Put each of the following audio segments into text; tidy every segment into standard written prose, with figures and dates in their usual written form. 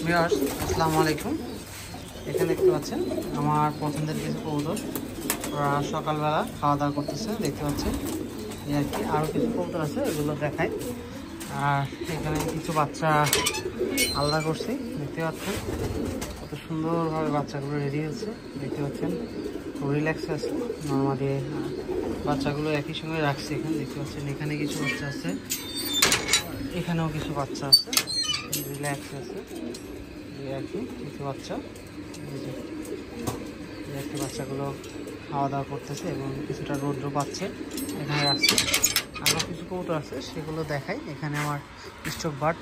Viewers আসসালামু আলাইকুম। এখানে দেখতে পাচ্ছেন আমার পছন্দের কিছু কবুতর, ওরা সকালবেলা খাওয়া দাওয়া করতেছে দেখতে পাচ্ছেন। এই আর কি, আরও কিছু কবুতর আছে এগুলো দেখায়। আর এখানে কিছু বাচ্চা আলাদা করছি দেখতে পাচ্ছেন, কত সুন্দরভাবে বাচ্চাগুলো রেডি হচ্ছে দেখতে পাচ্ছেন। খুব রিল্যাক্স আছে, নর্মালি বাচ্চাগুলো একই সঙ্গে রাখছি এখানে দেখতে পাচ্ছেন। এখানে কিছু বাচ্চা আছে, এখানেও কিছু বাচ্চা আছে, রিল্যাক্স আছে এই আর কি। কিছু বাচ্চা একটু বাচ্চাগুলো খাওয়া দাওয়া করতেছে এবং কিছুটা রৌদ্র পাচ্ছে এখানে রাখছে। আরও কিছু কবুতর আছে সেগুলো দেখাই। এখানে আমার স্টক বার্ড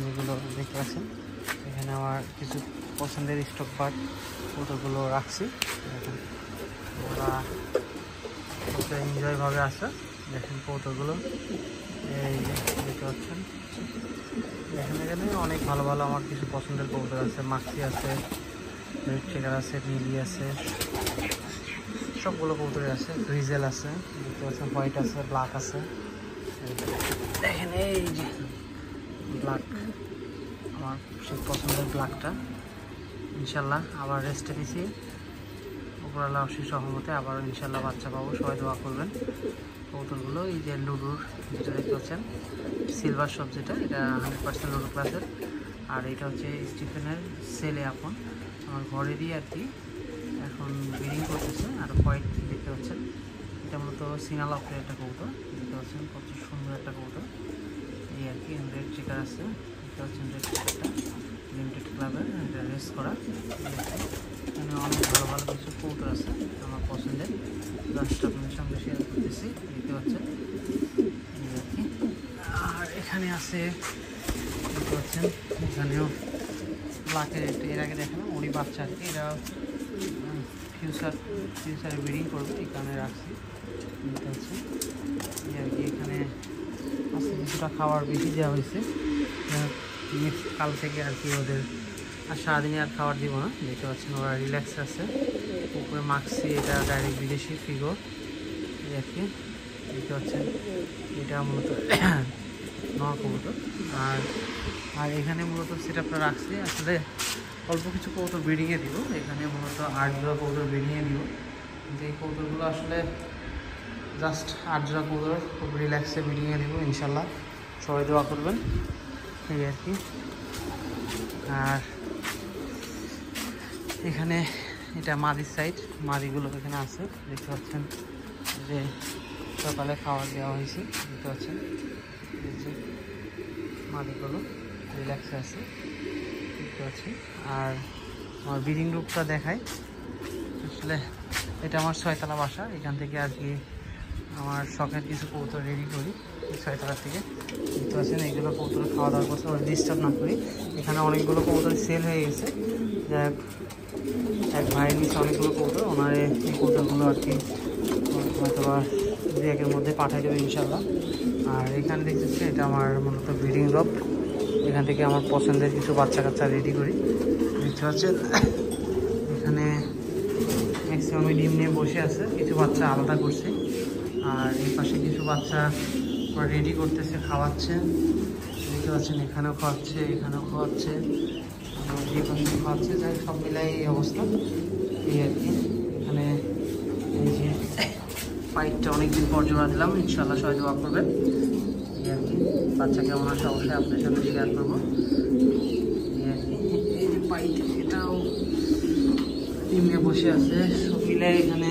যেগুলো দেখতে পাচ্ছেন, এখানে আমার কিছু পছন্দের স্টক বার্ড কবুতরগুলো রাখছি। দেখেন ওরা কত এনজয়ভাবে আছে, দেখেন কবুতরগুলো এই দেখতে পাচ্ছেন। এখানে অনেক ভালো ভালো আমার কিছু পছন্দের কবুতর আছে, মাক্সি আছে, রেড চেকার আছে, নীলি আছে, সবগুলো কবুতরই আছে। গ্রিজেল আছে দেখতে পাচ্ছেন, হোয়াইট আছে, ব্ল্যাক আছে। দেখেন এই যে ব্ল্যাক, আমার সেই পছন্দের ব্ল্যাকটা। ইনশাল্লাহ আবার রেস্টে দিছি, উপরওয়ালা অবশ্যই সহমতে আবার ইনশাল্লাহ বাচ্চা পাবো, সবাই দোয়া করবেন। কবুতরগুলো এই যে লুডুর যেটা দেখতে পাচ্ছেন, সিলভার শপ যেটা, এটা 100% লুডু ক্লাসের। আর এটা হচ্ছে স্টিফেনের সেলে এখন আমার ঘরেরই আর কি, এখন ব্রিডিং করতেছে। আর হোয়াইট দেখতে পাচ্ছেন, এটা মূলত সিনাল অফের একটা কবুতর দেখতে পাচ্ছেন, কত সুন্দর একটা কবুতর এই আর কি। রেড চেকার আছে দেখতে পাচ্ছেন, রেড চেকারটা লিমিটেড ক্লাবের, এটা রেস করা। এখানে অনেক ভালো ভালো কিছু কবুতর আছে আমার পছন্দের, লাস্ট আপনাদের সঙ্গে শেয়ার করতেছি দেখতে পাচ্ছেন এই আর কি। আর এখানে আছে দেখতে পাচ্ছেন, এখানেও ব্ল্যাকের এর আগে দেখালাম, ওরই বাচ্চা আর কি। এরা ফিউচারে ব্রিডিং করবে এই কারণে রাখছি দেখতে পাচ্ছেন এই আর কি। এখানে আজকে কিছুটা খাবার বেশি দেওয়া হয়েছে, নেক্সট কাল থেকে আর কি ওদের আর সারাদিনে আর খাবার দিব না দেখতে পাচ্ছেন। ওরা রিল্যাক্স আছে। উপরে মাক্সি, এটা ডাইরেক্ট বিদেশি ফিগর এই আর কি দেখতে পাচ্ছেন। এটা মূলত নর কবুতর। আর এখানে মূলত সেট আপটা রাখছি, আসলে অল্প কিছু কবুতর ব্রিডিংয়ে দিব। এখানে মূলত 8 জোড়া কবুতর ব্রিডিংয়ে দিব, কিন্তু এই কবুতরগুলো আসলে জাস্ট 8 জোড়া কবুতর খুব রিল্যাক্সে ব্রিডিংয়ে দিব ইনশাল্লাহ, সবাই দোয়া করবেন এই আর কি। আর এখানে এটা মাদির সাইড, মাদিগুলো এখানে আছে দেখতে পাচ্ছেন, যে সকালে খাবার দেওয়া হয়েছে দেখতে পাচ্ছেন। এই যে মাদিগুলো রিল্যাক্সে আছে দেখতে পাচ্ছি। আর আমার ব্রিডিং রুমটা দেখাই, আসলে এটা আমার 6তলা বাসা, এখান থেকে আর কি আমার শখের কিছু কবুতর রেডি করি 6তলা থেকে দেখতে পাচ্ছেন। এইগুলো কবুতর খাওয়া দাওয়া করতে ওরা ডিস্টার্ব না করি। এখানে অনেকগুলো কবুতর সেল হয়ে গেছে, যাই হোক এক ভাইয়ের নিচে অনেকগুলো কবুতর, ওনার এই কবুতরগুলো আর কি হয়তো বা 2-1 মধ্যে পাঠিয়ে দেবে ইনশাল্লাহ। আর এখানে দেখতেছি এটা আমার মূলত ব্রিডিং রব, এখান থেকে আমার পছন্দের কিছু বাচ্চা কাচ্চা রেডি করি দেখতে পাচ্ছেন। এখানে ম্যাক্সিমাম ডিম নিয়ে বসে আছে, কিছু বাচ্চা আলাদা করছে। আর এই পাশে কিছু বাচ্চা রেডি করতেছে, খাওয়াচ্ছে দেখতে পাচ্ছেন। এখানেও খাওয়াচ্ছে, এখানেও খাওয়াচ্ছে, এই পাশে খাওয়াচ্ছে, যাই সব মিলাই এই অবস্থা এই আর কি। এখানে এই যে পাইপটা অনেকদিন পর জোড়া দিলাম, ইনশাল্লাহ সবাই দোয়া করবেন এই আর কি। বাচ্চা কেমন আসে অবশ্যই আপনার সাথে শেয়ার করবো এই আর কি। এই যে পাইপ, এটাও ডিম নিয়ে বসে আছে, সব মিলে এখানে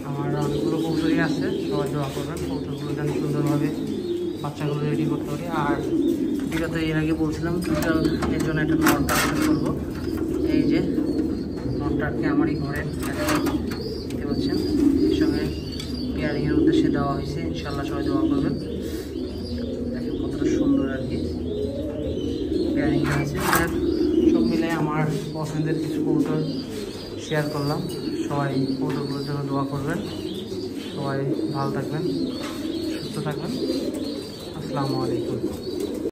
আমার অনেকগুলো কবুতরই আছে, সবাই দোয়া করবেন কবুতরগুলো যেন সুন্দরভাবে বাচ্চাগুলো রেডি করতে পারি। আর বিগত এর আগে বলছিলাম টোটাল এর জন্য একটা নট টার্গেট করবো, এই যে নট টার্গেট আমারই ঘরে দেখতে পাচ্ছেন, এর সঙ্গে পেয়ারিংয়ের উদ্দেশ্যে দেওয়া হয়েছে, ইনশাল্লাহ সবাই দোয়া করবেন। দেখেন কতটা সুন্দর আর কি পেয়ারিং হয়েছে। সব মিলে আমার পছন্দের কিছু কবুতর শেয়ার করলাম, সবাই কবুতরগুলোর জন্য দোয়া করবেন, সবাই ভালো থাকবেন, সুস্থ থাকবেন। আসসালামু আলাইকুম।